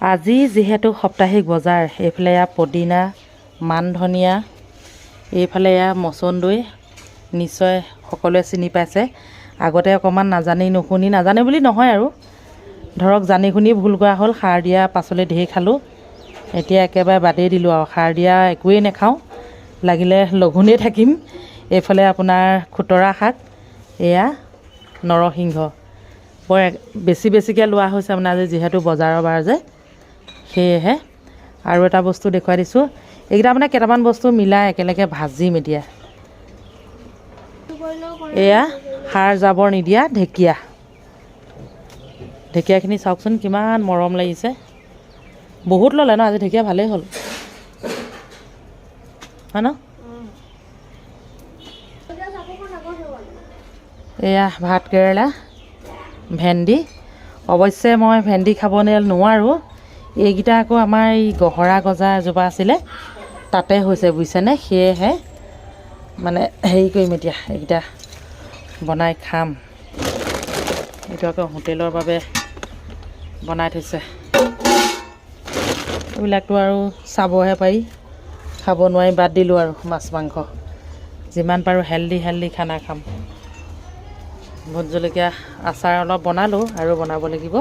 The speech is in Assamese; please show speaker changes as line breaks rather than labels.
আজি যেহেতু সাপ্তাহিক বজাৰ, এইফালে এয়া পদিনা, মান ধনিয়া, এইফালে এয়া মচন্দৈ, নিশ্চয় সকলোৱে চিনি পাইছে। আগতে অকণমান নাজানি নুশুনি, নাজানে বুলি নহয় আৰু ধৰক জানি শুনি ভুল কৰা হ'ল, সাৰ দিয়া পাচলি ঢেৰ খালোঁ। এতিয়া একেবাৰে বাদেই দিলোঁ আৰু সাৰ দিয়া একোৱেই নাখাওঁ, লাগিলে লঘোণেই থাকিম। এইফালে আপোনাৰ খুতৰা শাক, এয়া নৰসিংহ, বৰ বেছিকৈ লোৱা হৈছে মানে আজি যিহেতু বজাৰৰ বাৰ যে, সেয়েহে। আৰু এটা বস্তু দেখুৱাই দিছোঁ, এইকেইটা মানে কেইটামান বস্তু মিলাই একেলগে ভাজিম এতিয়া। এয়া সাৰ জাবৰ নিদিয়া ঢেকীয়া। ঢেকীয়াখিনি চাওকচোন কিমান মৰম লাগিছে। বহুত ল'লে ন আজি ঢেকীয়া, ভালেই হ'ল হয় ন। এয়া ভাত কেৰেলা, ভেন্দি। অৱশ্যে মই ভেন্দি খাব নোৱাৰোঁ। এইকেইটা আকৌ আমাৰ এই গহৰা গজা এজোপা আছিলে, তাতে হৈছে বুজিছেনে। সেয়েহে মানে হেৰি কৰিম এতিয়া, এইকেইটা বনাই খাম। এইটো আকৌ হোটেলৰ বাবে বনাই থৈছে। এইবিলাকতো আৰু চাবহে পাৰি, খাব নোৱাৰি, বাদ দিলোঁ আৰু মাছ মাংস। যিমান পাৰোঁ হেল্ডি খানা খাম। ভোট জলকীয়া আচাৰ অলপ বনালোঁ আৰু বনাব লাগিব।